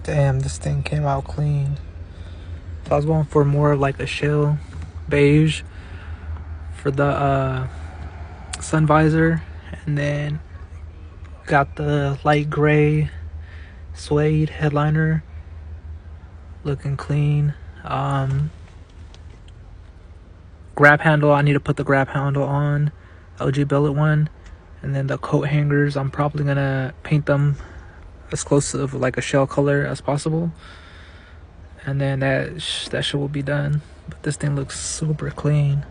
Damn, this thing came out clean. So I was going for more of like a shell beige for the sun visor, and then got the light gray suede headliner, looking clean. Grab handle, I need to put the grab handle on, LG billet one. And then the coat hangers, I'm probably gonna paint them as close to like a shell color as possible, and then that shit will be done. But this thing looks super clean.